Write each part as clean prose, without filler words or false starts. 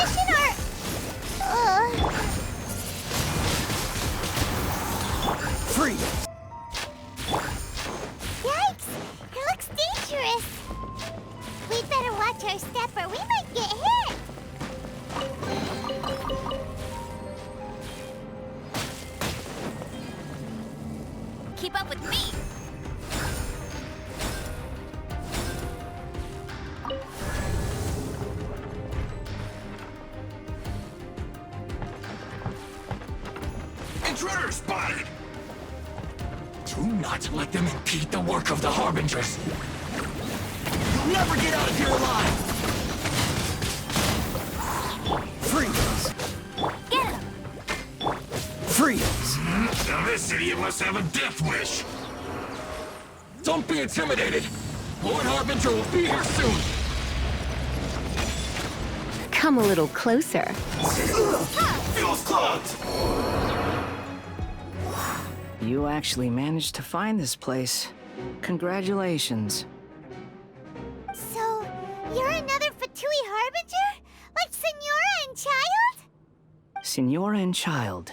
mission or... Free! Yikes! It looks dangerous. We'd better watch our step or we might get hit. Keep up with me! Intruder spotted! Do not let them impede the work of the Harbingers! You'll never get out of here alive! Freeze! Get him! Freeze! Now this idiot must have a death wish. Don't be intimidated! Lord Harbinger will be here soon! Come a little closer. Feels clogged! You actually managed to find this place. Congratulations. So, you're another Fatui Harbinger? Like Senora and Child? Senora and Child.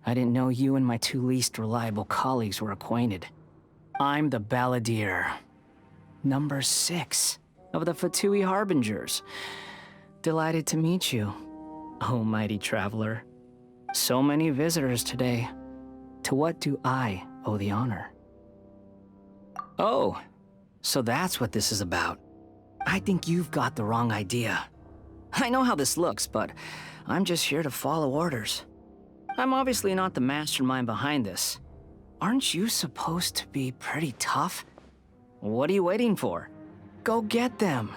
I didn't know you and my two least reliable colleagues were acquainted. I'm the Balladeer. Number 6 of the Fatui Harbingers. Delighted to meet you, oh mighty traveler. So many visitors today. To what do I owe the honor? Oh, so that's what this is about. I think you've got the wrong idea. I know how this looks, but I'm just here to follow orders. I'm obviously not the mastermind behind this. Aren't you supposed to be pretty tough? What are you waiting for? Go get them.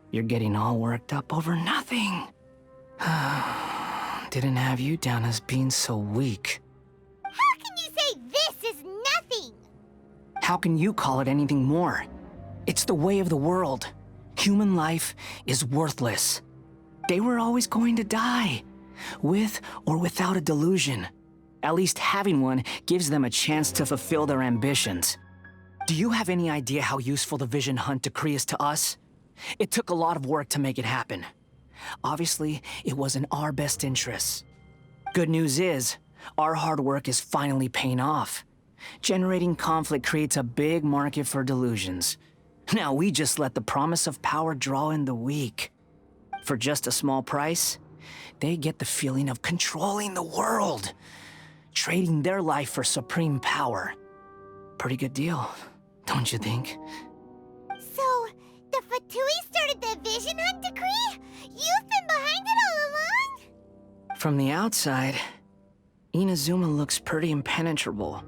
You're getting all worked up over nothing. Didn't have you down as being so weak. How can you say this is nothing? How can you call it anything more? It's the way of the world. Human life is worthless. They were always going to die, with or without a delusion. At least having one gives them a chance to fulfill their ambitions. Do you have any idea how useful the Vision Hunt decree is to us? It took a lot of work to make it happen. Obviously, it was in our best interests. Good news is, our hard work is finally paying off. Generating conflict creates a big market for delusions. Now we just let the promise of power draw in the weak. For just a small price, they get the feeling of controlling the world, trading their life for supreme power. Pretty good deal, don't you think? So, the Fatui started the Vision Hunt decree? You've been behind it all along? From the outside, Inazuma looks pretty impenetrable.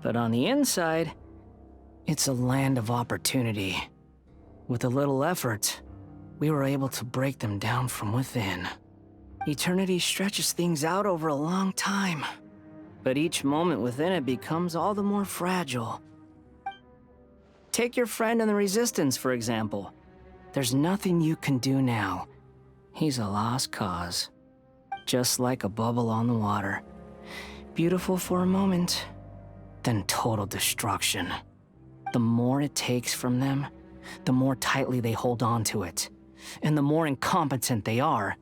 But on the inside, it's a land of opportunity. With a little effort, we were able to break them down from within. Eternity stretches things out over a long time, but each moment within it becomes all the more fragile. Take your friend in the Resistance, for example. There's nothing you can do now. He's a lost cause. Just like a bubble on the water. Beautiful for a moment, then total destruction. The more it takes from them, the more tightly they hold on to it. And the more incompetent they are,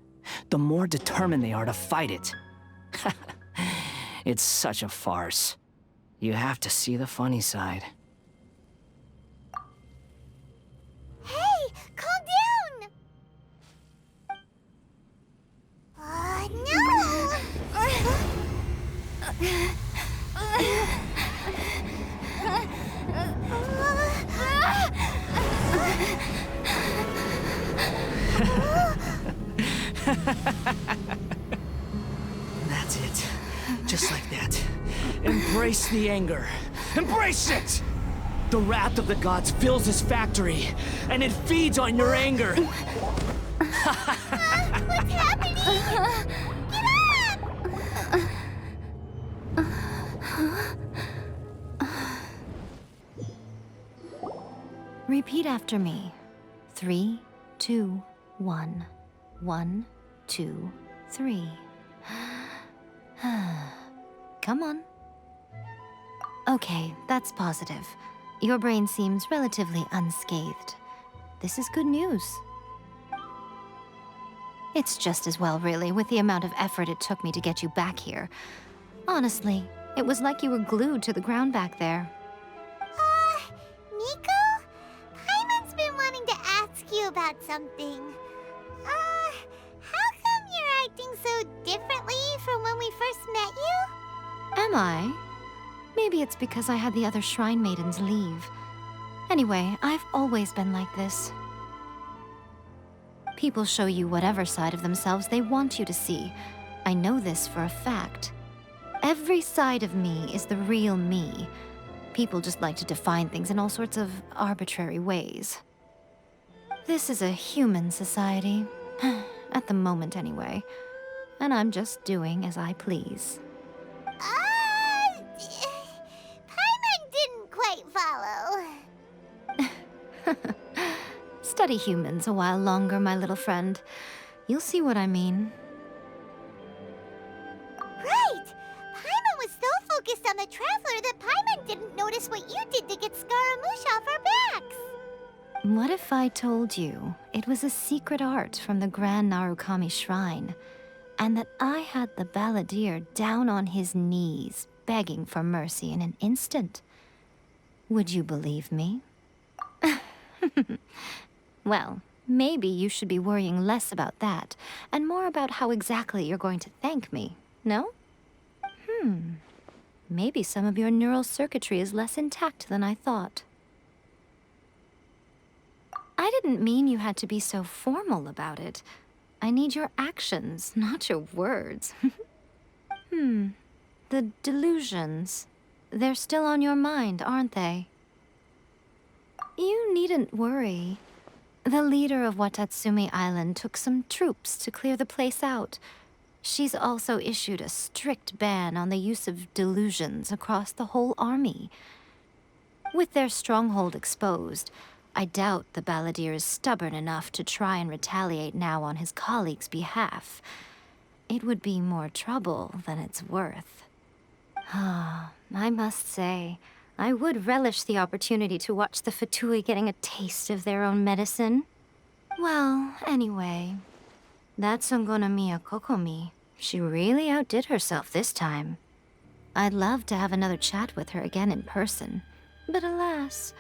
the more determined they are to fight it. It's such a farce. You have to see the funny side. Hey, calm down! No! That's it. Just like that. Embrace the anger. Embrace it! The wrath of the gods fills this factory, and it feeds on your anger. What's happening? Get up! Repeat after me. 3, 2, 1. 1, 2, 3. Come on. Okay, that's positive. Your brain seems relatively unscathed. This is good news. It's just as well, really, with the amount of effort it took me to get you back here. Honestly, it was like you were glued to the ground back there. Nico? Paimon's been wanting to ask you about something. How come you're acting so differently from when we first met you? Am I? Maybe it's because I had the other Shrine Maidens leave. Anyway, I've always been like this. People show you whatever side of themselves they want you to see. I know this for a fact. Every side of me is the real me. People just like to define things in all sorts of arbitrary ways. This is a human society. At the moment, anyway. And I'm just doing as I please. Paimon didn't quite follow. Study humans a while longer, my little friend. You'll see what I mean. Right! Paimon was so focused on the Traveler that Paimon didn't notice what you did to get Scaramouche off our backs. What if I told you it was a secret art from the Grand Narukami Shrine, and that I had the balladeer down on his knees, begging for mercy in an instant? Would you believe me? Well, maybe you should be worrying less about that, and more about how exactly you're going to thank me, no? Maybe some of your neural circuitry is less intact than I thought. I didn't mean you had to be so formal about it. I need your actions, not your words. The delusions. They're still on your mind, aren't they? You needn't worry. The leader of Watatsumi Island took some troops to clear the place out. She's also issued a strict ban on the use of delusions across the whole army. With their stronghold exposed, I doubt the balladeer is stubborn enough to try and retaliate now on his colleague's behalf. It would be more trouble than it's worth. I must say, I would relish the opportunity to watch the Fatui getting a taste of their own medicine. Well, anyway, that Songonomiya Kokomi, she really outdid herself this time. I'd love to have another chat with her again in person, but alas,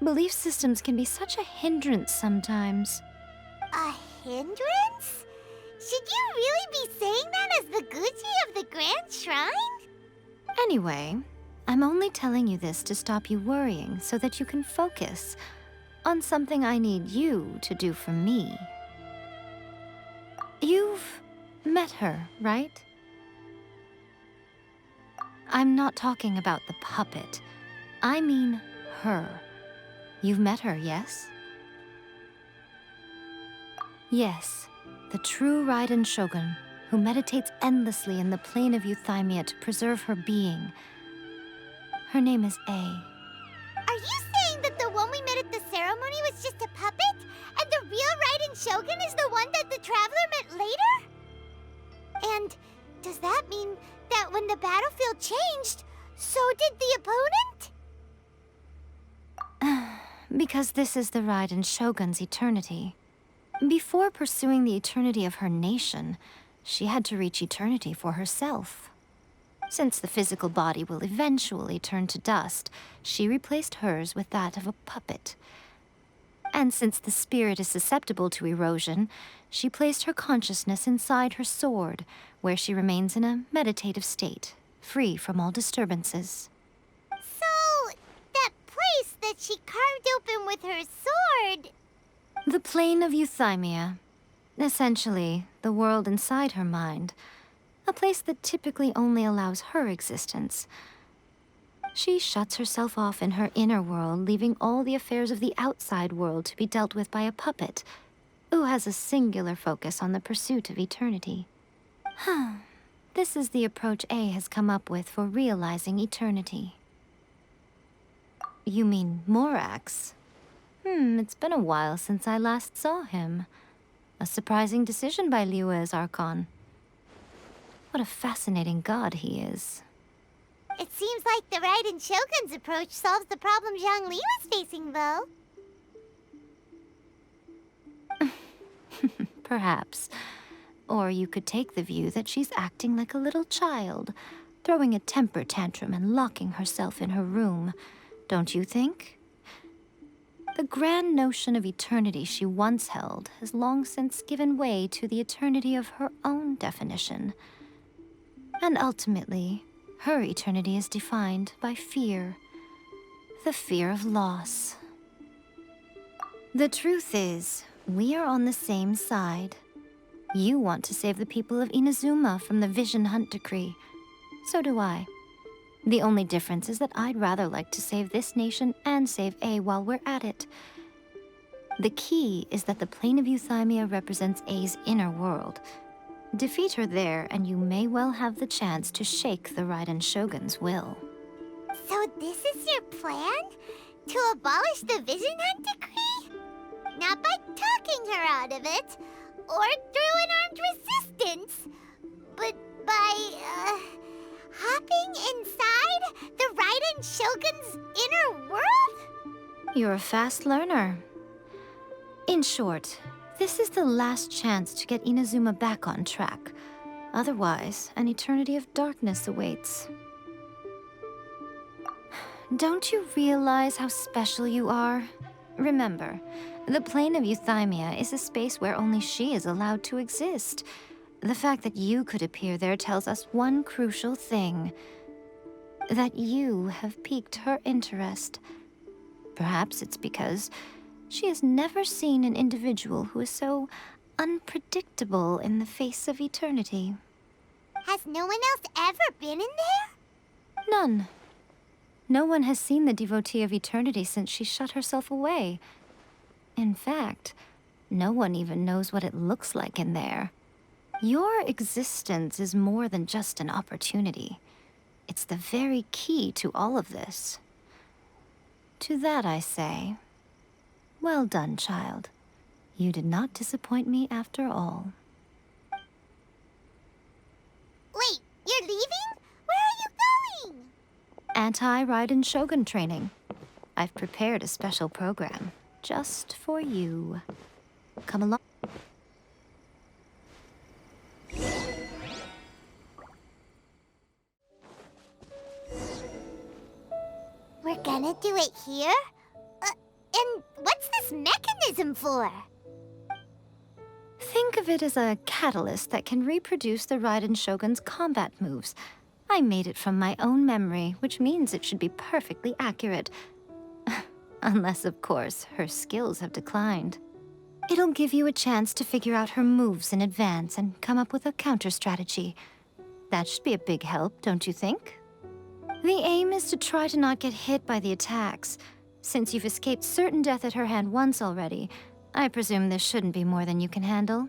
belief systems can be such a hindrance sometimes. A hindrance? Should you really be saying that as the Gucci of the Grand Shrine? Anyway, I'm only telling you this to stop you worrying so that you can focus on something I need you to do for me. You've met her, right? I'm not talking about the puppet. I mean her. You've met her, yes? Yes, the true Raiden Shogun, who meditates endlessly in the plane of Euthymia to preserve her being. Her name is A. Are you saying that the one we met at the ceremony was just a puppet? And the real Raiden Shogun is the one that the Traveler met later? And does that mean that when the battlefield changed, so did the opponent? Because this is the Raiden Shogun's eternity. Before pursuing the eternity of her nation, she had to reach eternity for herself. Since the physical body will eventually turn to dust, she replaced hers with that of a puppet. And since the spirit is susceptible to erosion, she placed her consciousness inside her sword, where she remains in a meditative state, free from all disturbances. So, that place that she carved open with her sword... The plane of Euthymia. Essentially, the world inside her mind. A place that typically only allows her existence. She shuts herself off in her inner world, leaving all the affairs of the outside world to be dealt with by a puppet, who has a singular focus on the pursuit of eternity. This is the approach A has come up with for realizing eternity. You mean Morax? It's been a while since I last saw him. A surprising decision by Liyue's Archon. What a fascinating god he is. It seems like the Raiden Shogun's approach solves the problem Zhang Li was facing, though. Perhaps. Or you could take the view that she's acting like a little child, throwing a temper tantrum and locking herself in her room. Don't you think? The grand notion of eternity she once held has long since given way to the eternity of her own definition. And ultimately, her eternity is defined by fear. The fear of loss. The truth is, we are on the same side. You want to save the people of Inazuma from the Vision Hunt decree. So do I. The only difference is that I'd rather like to save this nation and save A while we're at it. The key is that the plane of Euthymia represents A's inner world. Defeat her there, and you may well have the chance to shake the Raiden Shogun's will. So this is your plan? To abolish the Vision Hunt decree? Not by talking her out of it, or through an armed resistance, but by, hopping inside the Raiden Shogun's inner world? You're a fast learner. In short, this is the last chance to get Inazuma back on track. Otherwise, an eternity of darkness awaits. Don't you realize how special you are? Remember, the plane of Euthymia is a space where only she is allowed to exist. The fact that you could appear there tells us one crucial thing. That you have piqued her interest. Perhaps it's because she has never seen an individual who is so unpredictable in the face of eternity. Has no one else ever been in there? None. No one has seen the devotee of eternity since she shut herself away. In fact, no one even knows what it looks like in there. Your existence is more than just an opportunity. It's the very key to all of this. To that I say, well done, child. You did not disappoint me after all. Wait, you're leaving? Where are you going? Anti-Raiden Shogun training. I've prepared a special program just for you. Come along. We're gonna do it here? And what's this mechanism for? Think of it as a catalyst that can reproduce the Raiden Shogun's combat moves. I made it from my own memory, which means it should be perfectly accurate. Unless, of course, her skills have declined. It'll give you a chance to figure out her moves in advance and come up with a counter-strategy. That should be a big help, don't you think? The aim is to try to not get hit by the attacks. Since you've escaped certain death at her hand once already, I presume this shouldn't be more than you can handle.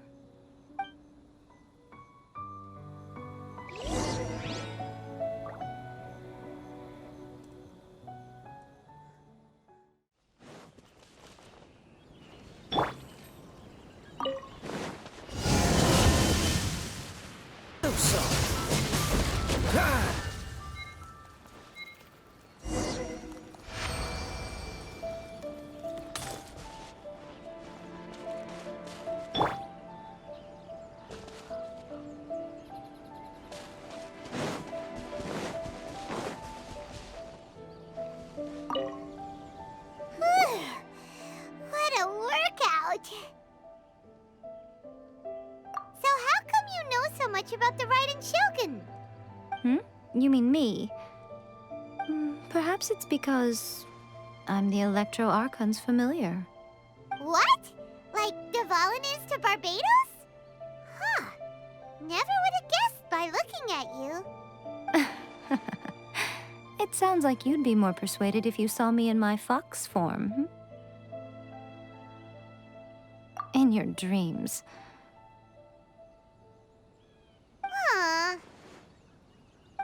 What a workout! So how come you know so much about the Raiden Shogun? You mean me? Perhaps it's because I'm the Electro Archon's familiar. What? Like Dvalin is to Barbados? Huh. Never would have guessed by looking at you. It sounds like you'd be more persuaded if you saw me in my fox form. In your dreams. Huh.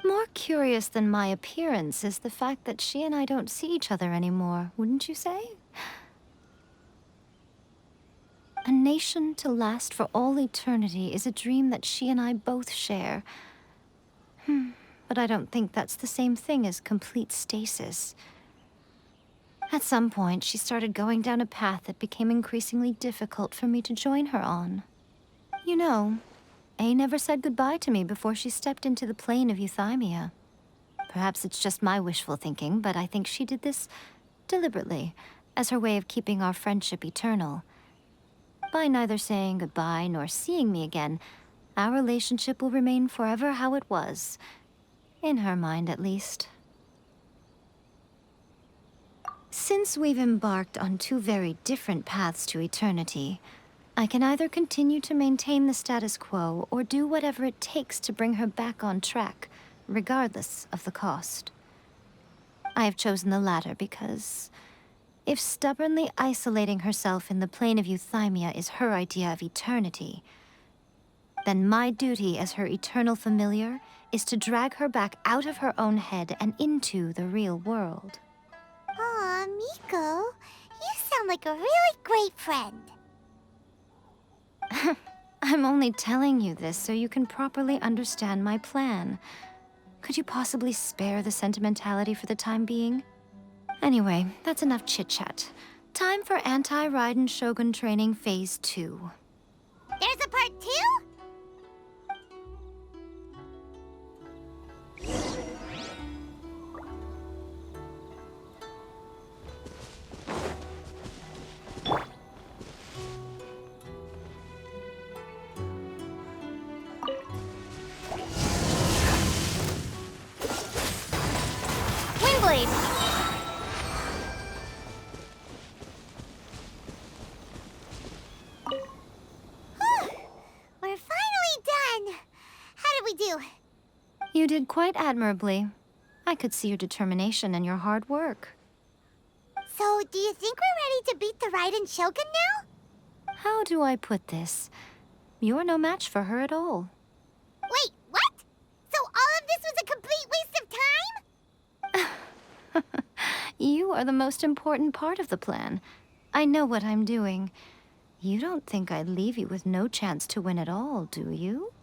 More curious than my appearance is the fact that she and I don't see each other anymore, wouldn't you say? A nation to last for all eternity is a dream that she and I both share. But I don't think that's the same thing as complete stasis. At some point, she started going down a path that became increasingly difficult for me to join her on. You know, A never said goodbye to me before she stepped into the plane of euthymia. Perhaps it's just my wishful thinking, but I think she did this deliberately, as her way of keeping our friendship eternal. By neither saying goodbye nor seeing me again, our relationship will remain forever how it was. In her mind, at least. Since we've embarked on two very different paths to eternity, I can either continue to maintain the status quo or do whatever it takes to bring her back on track, regardless of the cost. I have chosen the latter because if stubbornly isolating herself in the plane of euthymia is her idea of eternity, then my duty as her eternal familiar is to drag her back out of her own head and into the real world. Aw, Miko, you sound like a really great friend. I'm only telling you this so you can properly understand my plan. Could you possibly spare the sentimentality for the time being? Anyway, that's enough chit-chat. Time for Anti-Raiden Shogun Training Phase 2. There's a part 2? Windblade! We're finally done. How did we do? You did quite admirably. I could see your determination and your hard work. So, do you think we're ready to beat the Raiden Shogun now? How do I put this? You're no match for her at all. Wait, what? So all of this was a complete waste of time? You are the most important part of the plan. I know what I'm doing. You don't think I'd leave you with no chance to win at all, do you?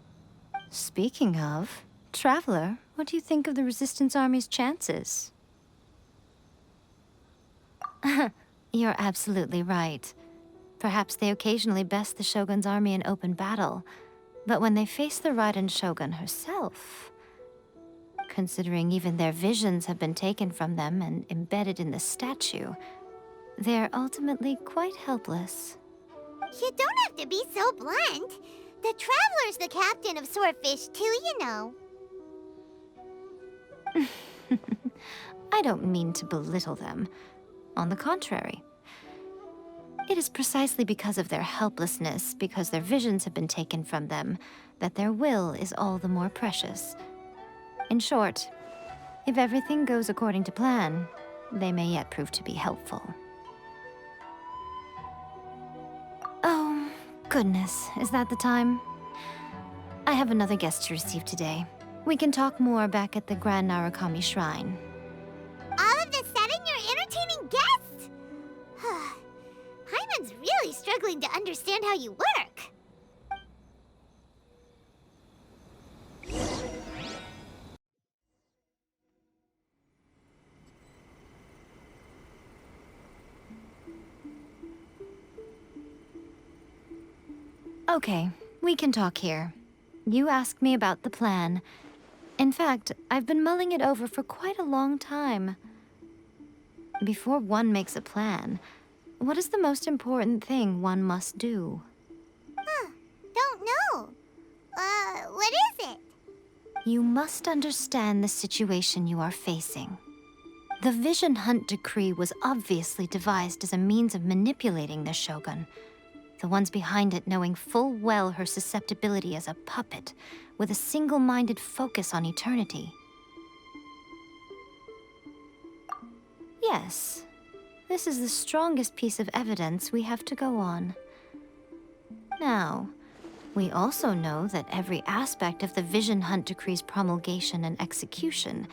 Speaking of, Traveler, what do you think of the Resistance Army's chances? You're absolutely right. Perhaps they occasionally best the Shogun's army in open battle, but when they face the Raiden Shogun herself, considering even their visions have been taken from them and embedded in the statue, they're ultimately quite helpless. You don't have to be so blunt. The Traveler's the captain of Swordfish too, you know. I don't mean to belittle them. On the contrary. It is precisely because of their helplessness, because their visions have been taken from them, that their will is all the more precious. In short, if everything goes according to plan, they may yet prove to be helpful. Oh, goodness, is that the time? I have another guest to receive today. We can talk more back at the Grand Narukami Shrine. All of a sudden, you're entertaining guests? Hyman's really struggling to understand how you work. Okay, we can talk here. You asked me about the plan. In fact, I've been mulling it over for quite a long time. Before one makes a plan, what is the most important thing one must do? Don't know. What is it? You must understand the situation you are facing. The Vision Hunt Decree was obviously devised as a means of manipulating the Shogun. The ones behind it knowing full well her susceptibility as a puppet, with a single-minded focus on eternity. Yes, this is the strongest piece of evidence we have to go on. Now, we also know that every aspect of the Vision Hunt Decree's promulgation and execution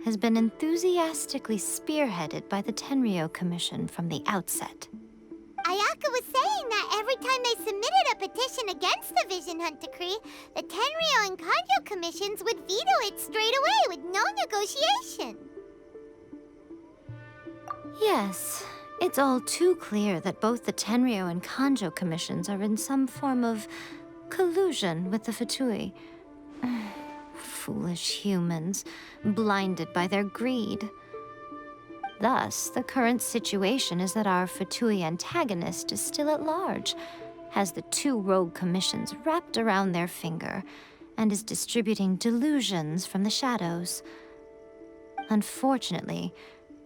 has been enthusiastically spearheaded by the Tenryou Commission from the outset. Ayaka was saying that every time they submitted a petition against the Vision Hunt Decree, the Tenryou and Kanjo commissions would veto it straight away with no negotiation. Yes, it's all too clear that both the Tenryou and Kanjo commissions are in some form of collusion with the Fatui. Foolish humans, blinded by their greed. Thus, the current situation is that our Fatui antagonist is still at large, has the 2 rogue commissions wrapped around their finger, and is distributing delusions from the shadows. Unfortunately,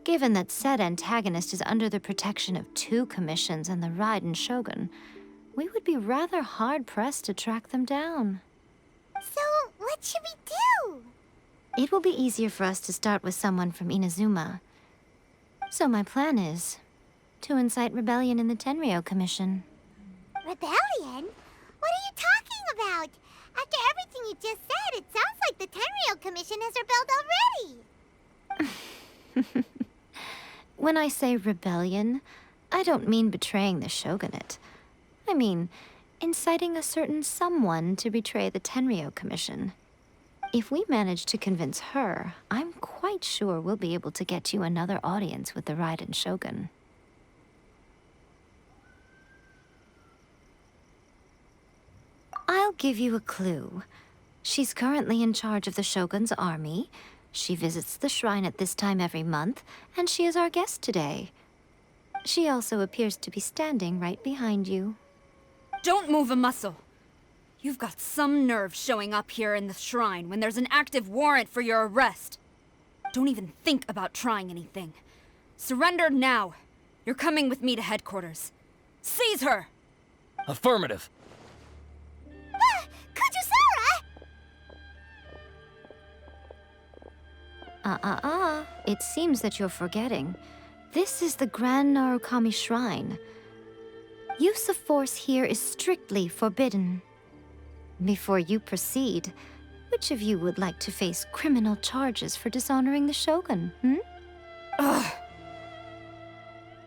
given that said antagonist is under the protection of 2 commissions and the Raiden Shogun, we would be rather hard-pressed to track them down. So, what should we do? It will be easier for us to start with someone from Inazuma. So my plan is to incite rebellion in the Tenryou Commission. Rebellion? What are you talking about? After everything you just said, it sounds like the Tenryou Commission has rebelled already. When I say rebellion, I don't mean betraying the shogunate. I mean inciting a certain someone to betray the Tenryou Commission. If we manage to convince her, I'm quite sure we'll be able to get you another audience with the Raiden Shogun. I'll give you a clue. She's currently in charge of the Shogun's army. She visits the shrine at this time every month, and she is our guest today. She also appears to be standing right behind you. Don't move a muscle. You've got some nerve showing up here in the shrine when there's an active warrant for your arrest. Don't even think about trying anything. Surrender now. You're coming with me to headquarters. Seize her! Affirmative. Kujusara! It seems that you're forgetting. This is the Grand Narukami Shrine. Use of force here is strictly forbidden. Before you proceed, which of you would like to face criminal charges for dishonoring the Shogun, Ugh.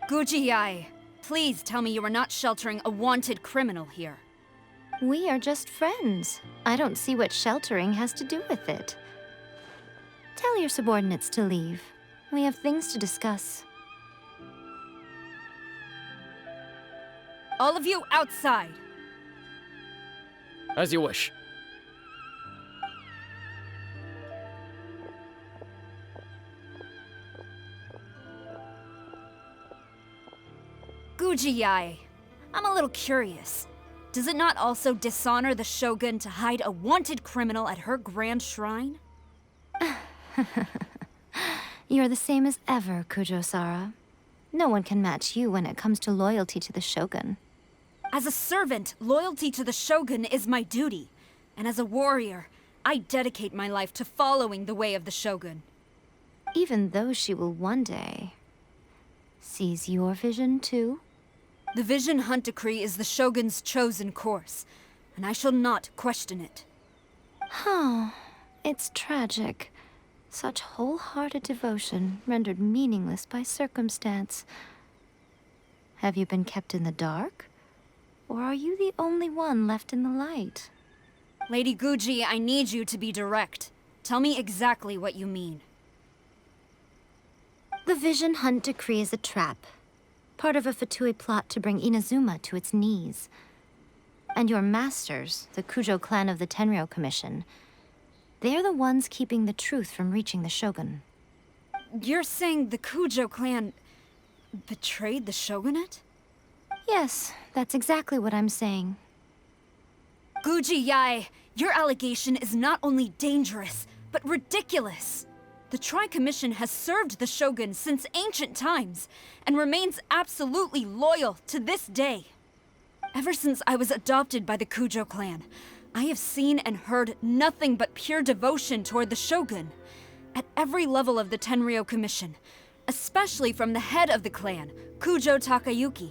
Guji-ai, please tell me you are not sheltering a wanted criminal here. We are just friends. I don't see what sheltering has to do with it. Tell your subordinates to leave. We have things to discuss. All of you outside. As you wish. Guji-ai, I'm a little curious. Does it not also dishonor the Shogun to hide a wanted criminal at her grand shrine? You're the same as ever, Kujo-sara. No one can match you when it comes to loyalty to the Shogun. As a servant, loyalty to the Shogun is my duty. And as a warrior, I dedicate my life to following the way of the Shogun. Even though she will one day seize your vision too? The Vision Hunt Decree is the Shogun's chosen course, and I shall not question it. It's tragic. Such wholehearted devotion rendered meaningless by circumstance. Have you been kept in the dark? Or are you the only one left in the light? Lady Guji, I need you to be direct. Tell me exactly what you mean. The Vision Hunt Decree is a trap. Part of a Fatui plot to bring Inazuma to its knees. And your masters, the Kujo clan of the Tenryou Commission, they're the ones keeping the truth from reaching the Shogun. You're saying the Kujo clan betrayed the Shogunate? Yes, that's exactly what I'm saying. Guji-ai, your allegation is not only dangerous, but ridiculous. The Tri-Commission has served the Shogun since ancient times, and remains absolutely loyal to this day. Ever since I was adopted by the Kujo clan, I have seen and heard nothing but pure devotion toward the Shogun. At every level of the Tenryou Commission, especially from the head of the clan, Kujo Takayuki.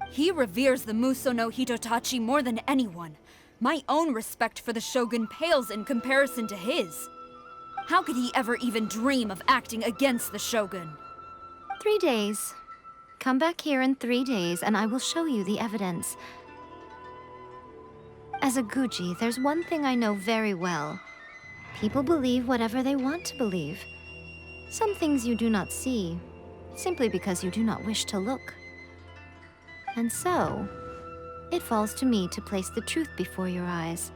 He reveres the Muso no Hitotachi more than anyone. My own respect for the Shogun pales in comparison to his. How could he ever even dream of acting against the Shogun? 3 days. Come back here in 3 days and I will show you the evidence. As a Guji, there's one thing I know very well. People believe whatever they want to believe. Some things you do not see, simply because you do not wish to look. And so, It falls to me to place the truth before your eyes,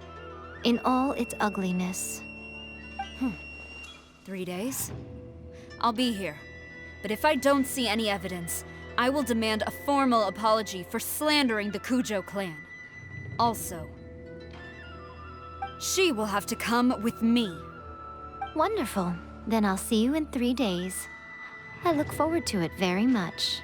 in all its ugliness. 3 days? I'll be here. But if I don't see any evidence, I will demand a formal apology for slandering the Kujo clan. Also, she will have to come with me. Wonderful. Then I'll see you in 3 days. I look forward to it very much.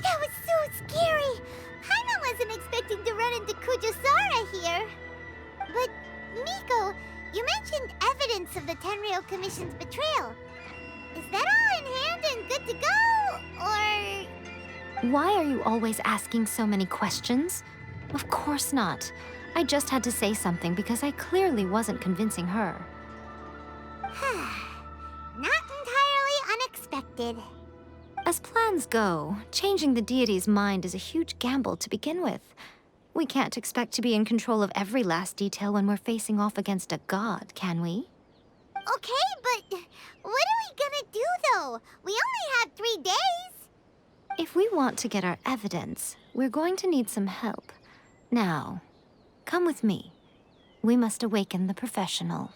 That was so scary! Paimon wasn't expecting to run into Kujosara here. But, Miko, you mentioned evidence of the Tenryou Commission's betrayal. Is that all in hand and good to go, or...? Why are you always asking so many questions? Of course not. I just had to say something because I clearly wasn't convincing her. Not entirely unexpected. As plans go, changing the deity's mind is a huge gamble to begin with. We can't expect to be in control of every last detail when we're facing off against a god, can we? Okay, but what are we gonna do, though? We only have 3 days. If we want to get our evidence, we're going to need some help. Now, come with me. We must awaken the professional.